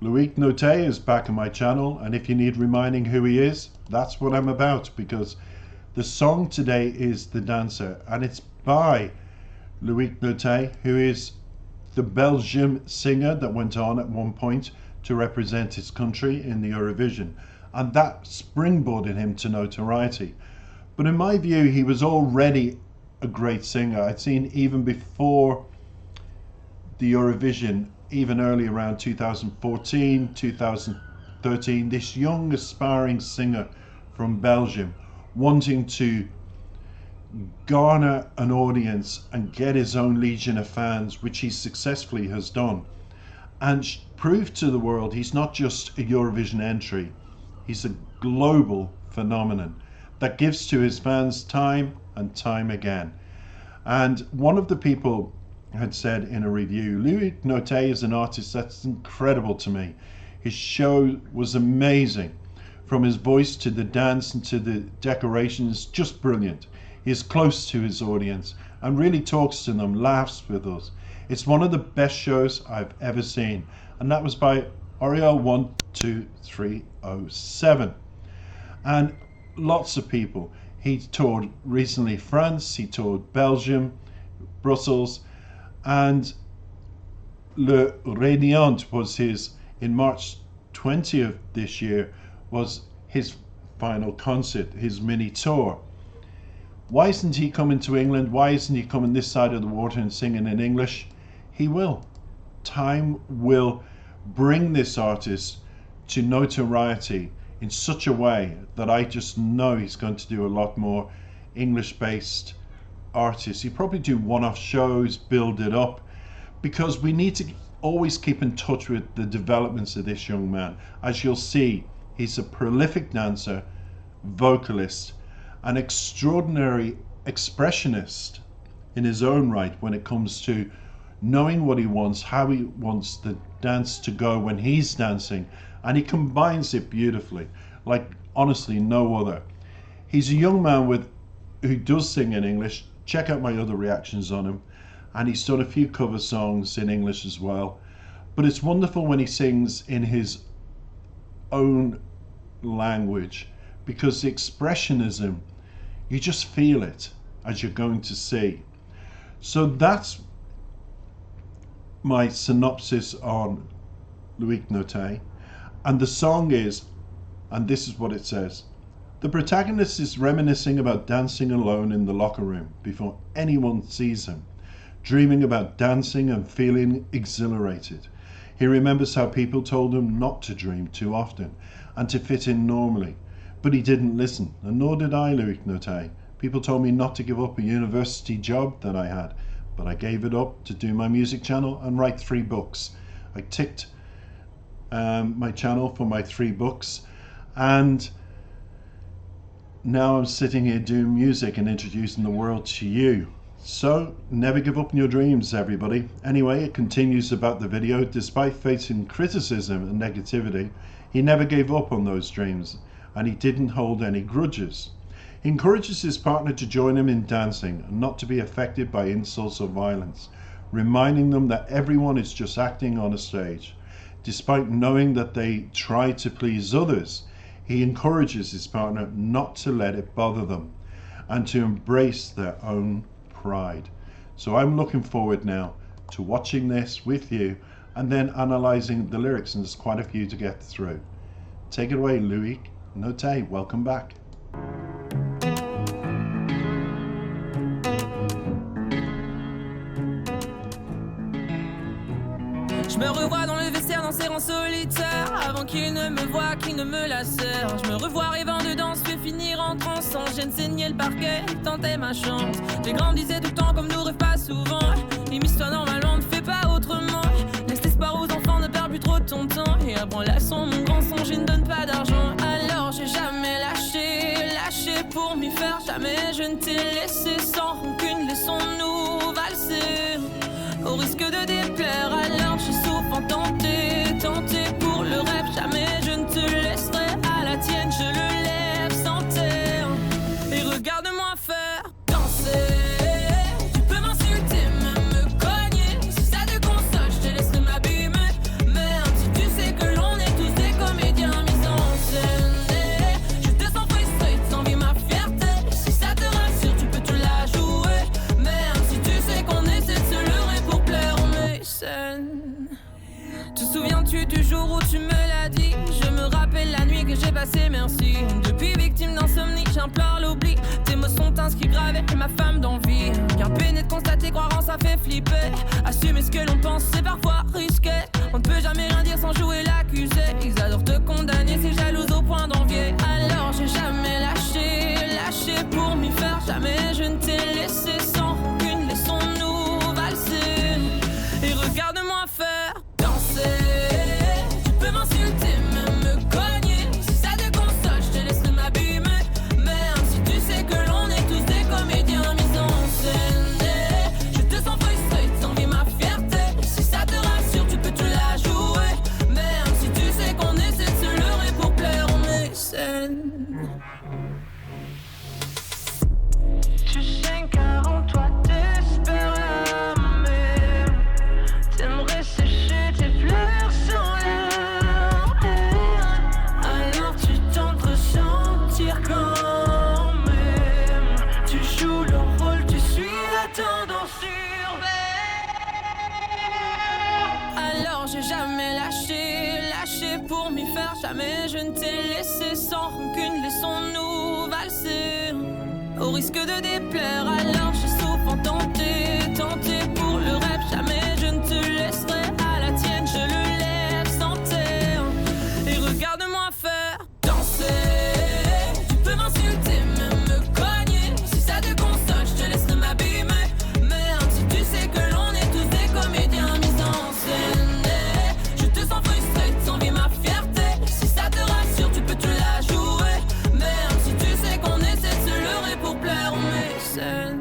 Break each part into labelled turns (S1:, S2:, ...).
S1: Loic Notet is back on my channel, and if you need reminding who he is, that's what I'm about, because the song today is The Dancer, and it's by Loic Notet, who is the Belgian singer that went on at one point to represent his country in the Eurovision, and that springboarded him to notoriety. But in my view, he was already a great singer. I'd seen even before the Eurovision, even early around 2014, 2013, this young aspiring singer from Belgium wanting to garner an audience and get his own legion of fans, which he successfully has done, and prove to the world he's not just a Eurovision entry, he's a global phenomenon that gives to his fans time and time again. And one of the people had said in a review, Loic Notet is an artist that's incredible to me. His show was amazing. From his voice to the dance and to the decorations, just brilliant. He is close to his audience and really talks to them, laughs with us. It's one of the best shows I've ever seen. And that was by Oriel 12307. And lots of people. He toured recently France, he toured Belgium, Brussels, and Le Radiant was his, in March 20th this year, was his final concert, his mini tour. Why isn't he coming to England? Why isn't he coming this side of the water and singing in English? He will. Time will bring this artist to notoriety in such a way that I just know he's going to do a lot more English-based artists. He probably do one-off shows, build it up, because we need to always keep in touch with the developments of this young man. As you'll see, he's a prolific dancer, vocalist, an extraordinary expressionist in his own right when it comes to knowing what he wants, how he wants the dance to go when he's dancing, and he combines it beautifully, like honestly no other. He's a young man who does sing in English. Check out my other reactions on him, and he's done a few cover songs in English as well, but it's wonderful when he sings in his own language, because the expressionism, you just feel it, as you're going to see. So that's my synopsis on Loic Notet, and the song is, and this is what it says: the protagonist is reminiscing about dancing alone in the locker room before anyone sees him, dreaming about dancing and feeling exhilarated. He remembers how people told him not to dream too often and to fit in normally, but he didn't listen, and nor did I, Loic Notet. People told me not to give up a university job that I had, but I gave it up to do my music channel and write 3 books. I ticked my channel for my 3 books, and now I'm sitting here doing music and introducing the world to you. So never give up on your dreams, everybody. Anyway, it continues about the video. Despite facing criticism and negativity, he never gave up on those dreams, and he didn't hold any grudges. He encourages his partner to join him in dancing and not to be affected by insults or violence, reminding them that everyone is just acting on a stage. Despite knowing that they try to please others, he encourages his partner not to let it bother them and to embrace their own pride. So I'm looking forward now to watching this with you and then analysing the lyrics, and there's quite a few to get through. Take it away, Loic Notet. Welcome back.
S2: Je me revois dans le vestiaire danser en solitaire, avant qu'il ne me voie, qu'il ne me lacère. Je me revois rêvant de danse, vais finir en transe, sans gêne, saigner le parquet, tenter ma chance. Les grands me disaient tout le temps, comme nous rêve pas souvent, immisce-toi normalement, ne fais pas autrement. Laisse l'espoir aux enfants, ne perds plus trop ton temps, et apprends la leçon, mon grand son, je ne donne pas d'argent. Alors j'ai jamais lâché pour m'y faire, jamais je ne t'ai laissé sans rancune, laissons-nous valser, au risque de déplaire. Alors j'ai souvent tenté pour le rêve, jamais je ne te laisserai à la tienne, je le lève sans terre, et regarde-moi faire danser. Tu peux m'insulter, même me cogner, si ça te console, je te laisserai m'abîmer, même si tu sais que débattu du jour où tu me l'as dit. Je me rappelle la nuit que j'ai passée, merci. Depuis victime d'insomnie, j'implore l'oubli. Tes mots sont inscrits gravés et ma femme d'envie. Bien peiné de constater, croire en ça fait flipper. Assumer ce que l'on pense, c'est parfois risqué. On ne peut jamais rien dire sans jouer l'accusé. Ils adorent te condamner, c'est jalouse au point d'envier. Alors j'ai jamais lâché pour m'y faire. Jamais je ne t'ai laissé sans rancune. Laissons-nous valser et regarde-moi faire danser. Tu peux m'insulter, même me cogner. Si ça te console, je te laisse m'abîmer. Même si tu sais que l'on est tous des comédiens mis en scène. Je te sens frustré, t'envies ma fierté. Si ça te rassure, tu peux te la jouer. Même si tu sais qu'on essaie de se leurrer pour plaire aux mécènes. Tu sais car en toi t'espères l'âme. T'aimerais sécher tes fleurs sans l'air. Alors tu tentes de ressentir quand même. Tu joues le rôle, tu suis la tendance urbaine. Alors j'ai jamais lâché pour m'y faire. Jamais je ne t'ai laissé sans rancune. Laissons-nous valser au risque de déplaire. Alors j'ai souvent tenté pour le rêve. Jamais je ne te laisserai à la tienne. Je le lève sans terre et regarde-moi faire danser. Tu peux m'insulter, même me cogner. Si ça te console, je te laisse m'abîmer. Même si tu sais que l'on est tous des comédiens mis en scène. Je te sens frustré, t'envies ma fierté. Si ça te rassure, tu peux te la jouer. Même si tu sais qu'on essaie de se leurrer pour plaire aux mécènes.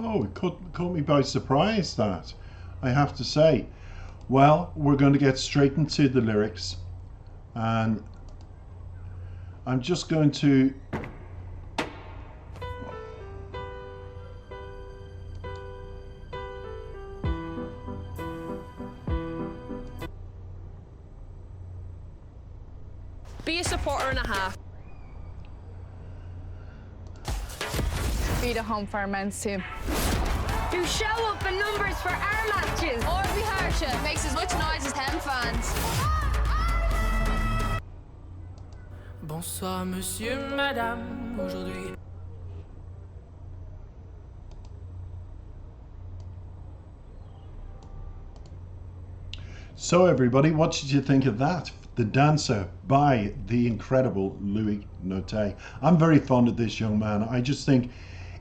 S1: Oh, it caught me by surprise, that, I have to say. Well, we're going to get straight into the lyrics, and I'm just going to
S3: be a supporter and a half.
S4: Be the home for our men's team.
S5: To show up in numbers for our matches.
S6: Or be harsher, makes as much noise as them fans.
S2: Bonsoir monsieur, madame, aujourd'hui.
S1: So everybody, what did you think of that? The Dancer by the incredible Louis Notet. I'm very fond of this young man. I just think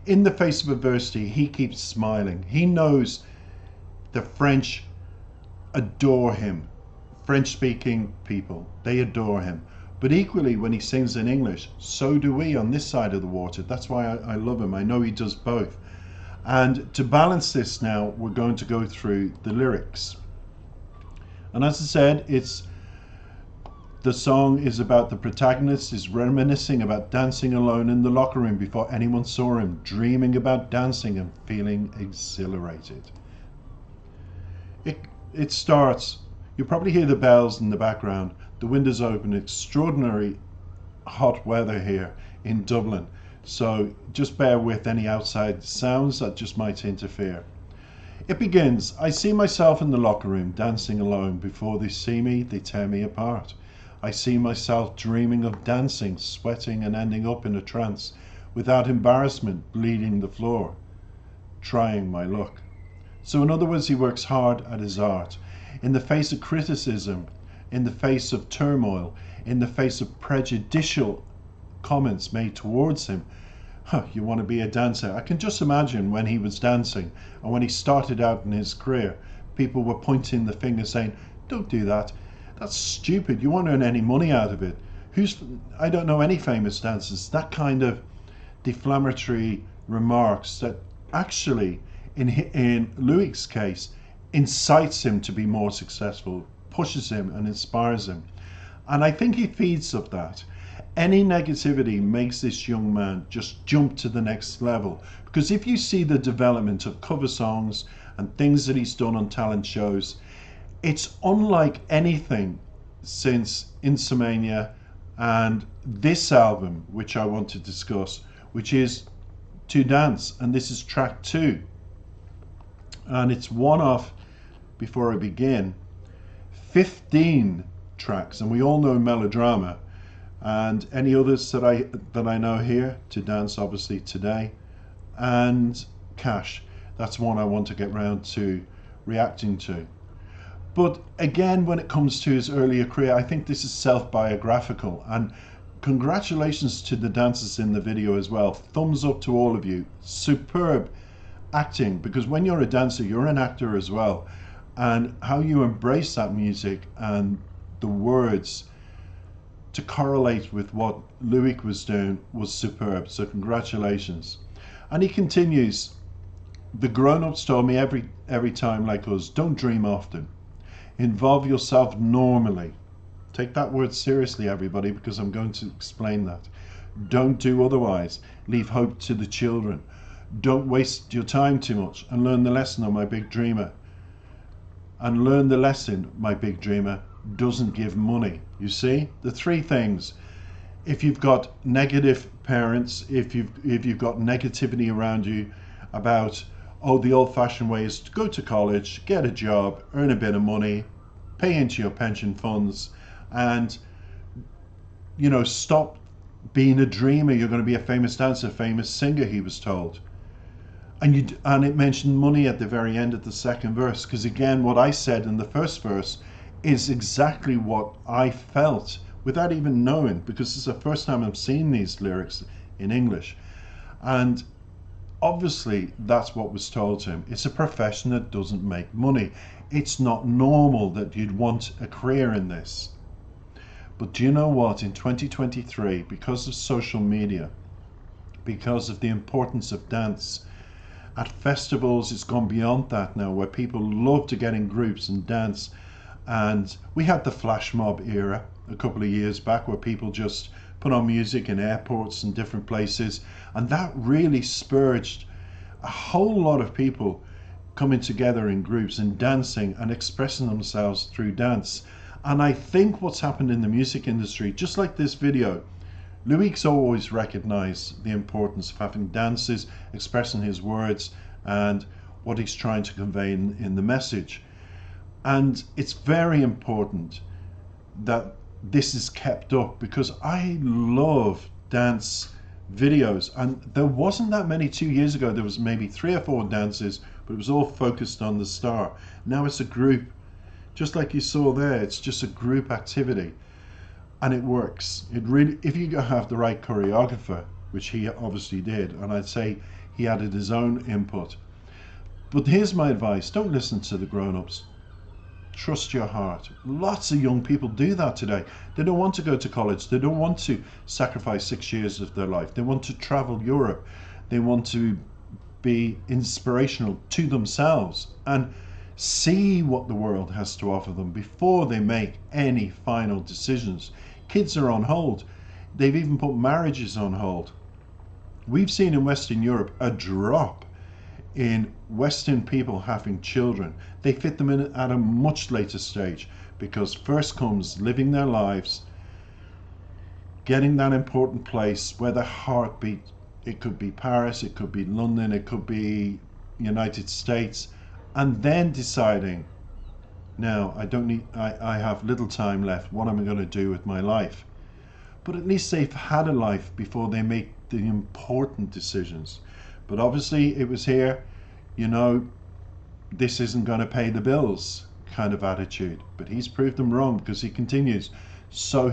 S1: in the face of adversity, he keeps smiling. He knows the French adore him. French-speaking people, they adore him. But equally, when he sings in English, so do we on this side of the water. That's why I love him. I know he does both. And to balance this now, we're going to go through the lyrics. And as I said, the song is about the protagonist is reminiscing about dancing alone in the locker room before anyone saw him, dreaming about dancing and feeling exhilarated. It starts, you probably hear the bells in the background, the windows open, extraordinary hot weather here in Dublin. So just bear with any outside sounds that just might interfere. It begins, I see myself in the locker room dancing alone. Before they see me, they tear me apart. I see myself dreaming of dancing, sweating and ending up in a trance, without embarrassment, bleeding the floor, trying my luck. So in other words, he works hard at his art. In the face of criticism, in the face of turmoil, in the face of prejudicial comments made towards him, you want to be a dancer. I can just imagine when he was dancing and when he started out in his career, people were pointing the finger saying, don't do that. That's stupid. You won't earn any money out of it. I don't know any famous dancers. That kind of deflammatory remarks that actually, in Louis' case, incites him to be more successful, pushes him and inspires him. And I think he feeds off that. Any negativity makes this young man just jump to the next level. Because if you see the development of cover songs and things that he's done on talent shows, it's unlike anything since Insomnia And this album, which I want to discuss, which is To Dance, and this is track 2. And it's one off, before I begin, 15 tracks, and we all know Melodrama. And any others that I know here, To Dance obviously today, and Cash. That's one I want to get round to reacting to. But again, when it comes to his earlier career, I think this is self-biographical, and congratulations to the dancers in the video as well. Thumbs up to all of you. Superb acting, because when you're a dancer, you're an actor as well, and how you embrace that music and the words to correlate with what Loic was doing was superb. So congratulations. And he continues, the grown-ups told me every time like us, don't dream often. Involve yourself normally. Take that word seriously, everybody, because I'm going to explain that. Don't do otherwise. Leave hope to the children. Don't waste your time too much, and learn the lesson of my big dreamer. And learn the lesson, my big dreamer doesn't give money. You see, the 3 things. If you've got negative parents, if you've got negativity around you about, oh, the old-fashioned way is to go to college, get a job, earn a bit of money, pay into your pension funds, and, you know, stop being a dreamer. You're going to be a famous dancer, famous singer, he was told. And it mentioned money at the very end of the second verse, because again, what I said in the first verse is exactly what I felt without even knowing, because this is the first time I'm seeing these lyrics in English. And obviously that's what was told to him. It's a profession that doesn't make money. It's not normal that you'd want a career in this. But do you know what? In 2023, because of social media, because of the importance of dance, at festivals it's gone beyond that now, where people love to get in groups and dance. And we had the flash mob era a couple of years back, where people just put on music in airports and different places, and that really spurred a whole lot of people coming together in groups and dancing and expressing themselves through dance. And I think what's happened in the music industry, just like this video, Loic's always recognized the importance of having dances, expressing his words and what he's trying to convey in the message. And it's very important that this is kept up, because I love dance videos, and there wasn't that many 2 years ago. There was maybe 3 or 4 dances, but it was all focused on the star. Now it's a group, just like you saw there. It's just a group activity, and it works. It really, if you have the right choreographer, which he obviously did, and I'd say he added his own input. But here's my advice: don't listen to the grown-ups. Trust your heart. Lots of young people do that today. They don't want to go to college. They don't want to sacrifice 6 years of their life. They want to travel Europe. They want to be inspirational to themselves and see what the world has to offer them before they make any final decisions. Kids are on hold. They've even put marriages on hold. We've seen in Western Europe a drop in Western people having children. They fit them in at a much later stage, because first comes living their lives, getting that important place where their heart beats. It could be Paris, it could be London, it could be United States, and then deciding, now I have little time left, what am I going to do with my life? But at least they've had a life before they make the important decisions. But obviously it was here, you know, this isn't going to pay the bills kind of attitude. But he's proved them wrong, because he continues. So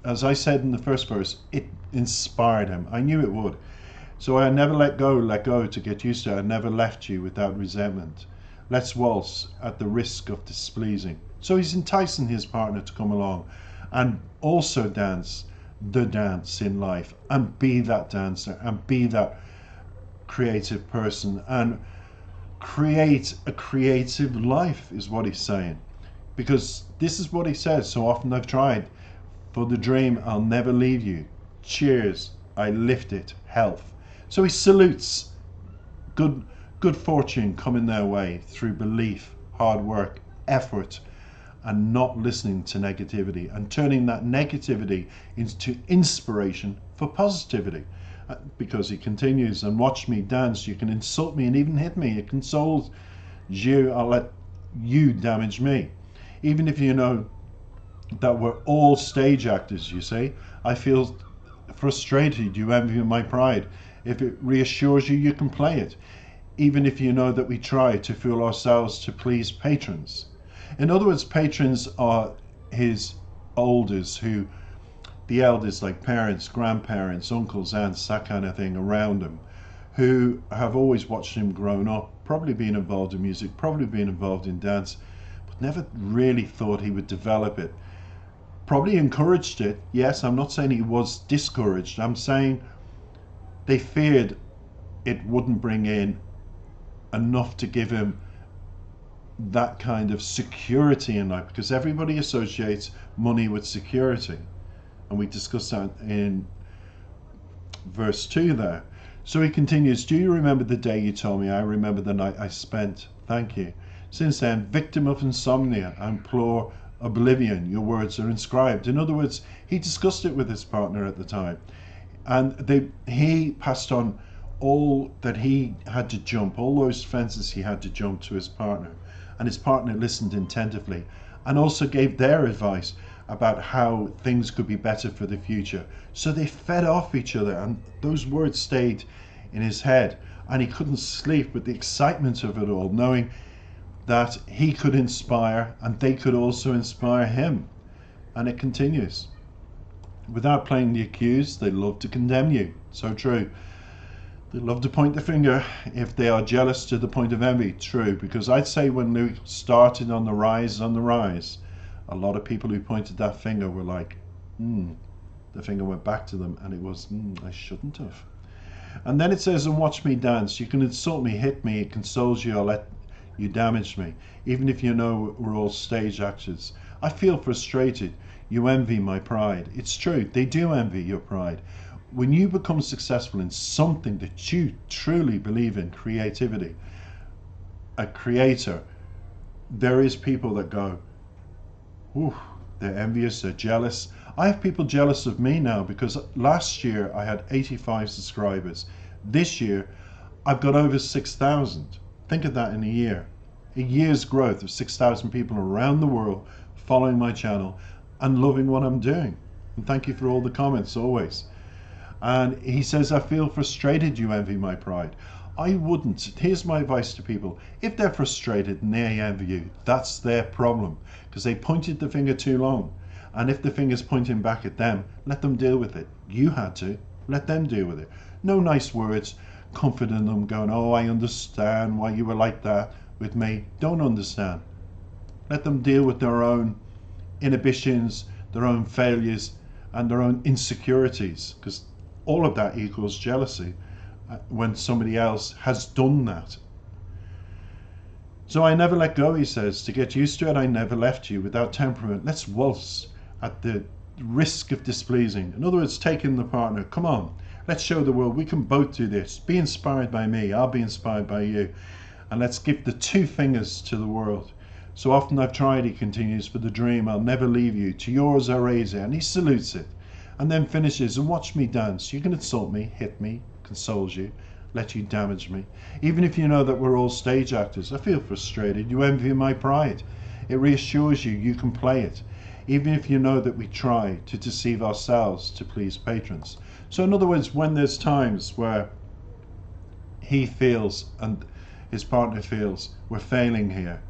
S1: as I said in the first verse, it inspired him. I knew it would. So I never let go to get used to it. I never left you without resentment. Let's waltz at the risk of displeasing. So he's enticing his partner to come along and also dance the dance in life, and be that dancer, and be that creative person, and create a creative life, is what he's saying. Because this is what he says: so often I've tried, for the dream I'll never leave you. Cheers, I lift it, health. So he salutes good fortune coming their way through belief, hard work, effort, and not listening to negativity and turning that negativity into inspiration for positivity. Because he continues, and watch me dance, you can insult me and even hit me, it consoles you, I'll let you damage me. Even if you know that we're all stage actors, you see, I feel frustrated, you envy my pride. If it reassures you, you can play it. Even if you know that we try to fool ourselves to please patrons. In other words, patrons are his elders, who, the elders like parents, grandparents, uncles, aunts, that kind of thing around him, who have always watched him grown up, probably been involved in music, probably been involved in dance, but never really thought he would develop it. Probably encouraged it. Yes, I'm not saying he was discouraged. I'm saying they feared it wouldn't bring in enough to give him that kind of security in life, because everybody associates money with security. And we discussed that in verse 2 there. So he continues, do you remember the day you told me? I remember the night I spent. Thank you. Since then, victim of insomnia, I implore oblivion. Your words are inscribed. In other words, he discussed it with his partner at the time. And he passed on all that he had to jump, all those fences he had to jump to his partner. And his partner listened attentively and also gave their advice about how things could be better for the future. So they fed off each other, and those words stayed in his head, and he couldn't sleep with the excitement of it all, knowing that he could inspire and they could also inspire him. And it continues. Without playing the accused, they love to condemn you. So true. They love to point the finger if they are jealous to the point of envy. True, because I'd say when Luke started on the rise, a lot of people who pointed that finger were like, the finger went back to them, and it was, I shouldn't have. And then it says, and watch me dance. You can insult me, hit me, it consoles you, I'll let you damage me. Even if you know we're all stage actors. I feel frustrated. You envy my pride. It's true, they do envy your pride. When you become successful in something that you truly believe in, creativity, a creator, there is people that go, ooh, they're envious, they're jealous. I have people jealous of me now because last year I had 85 subscribers. This year I've got over 6,000. Think of that in a year. A year's growth of 6,000 people around the world following my channel and loving what I'm doing. And thank you for all the comments always. And he says, I feel frustrated, you envy my pride. I wouldn't. Here's my advice to people. If they're frustrated and they envy you, that's their problem, because they pointed the finger too long. And if the finger's pointing back at them, let them deal with it. You had to. Let them deal with it. No nice words, comforting them, going, oh, I understand why you were like that with me. Don't understand. Let them deal with their own inhibitions, their own failures, and their own insecurities, because all of that equals jealousy when somebody else has done that. So I never let go, he says. To get used to it, I never left you. Without temperament, let's waltz at the risk of displeasing. In other words, taking the partner. Come on, let's show the world we can both do this. Be inspired by me, I'll be inspired by you. And let's give the two fingers to the world. So often I've tried, he continues, for the dream, I'll never leave you. To yours I raise it. And he salutes it. And then finishes, and watch me dance. You can insult me, hit me, consoles you, let you damage me. Even if you know that we're all stage actors, I feel frustrated. You envy my pride. It reassures you, you can play it. Even if you know that we try to deceive ourselves to please patrons. So in other words, when there's times where he feels and his partner feels we're failing here,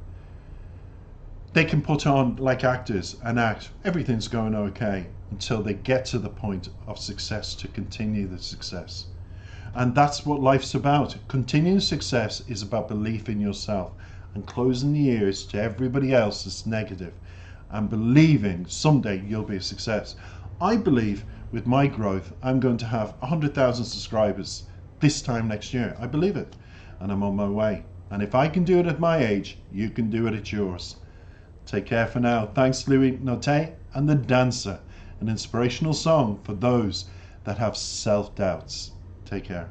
S1: they can put on like actors and act, everything's going okay, until they get to the point of success to continue the success. And that's what life's about. Continuing success is about belief in yourself and closing the ears to everybody else that's negative and believing someday you'll be a success. I believe with my growth, I'm going to have 100,000 subscribers this time next year. I believe it, and I'm on my way. And if I can do it at my age, you can do it at yours. Take care for now. Thanks, Louis Notte and The Dancer, an inspirational song for those that have self-doubts. Take care.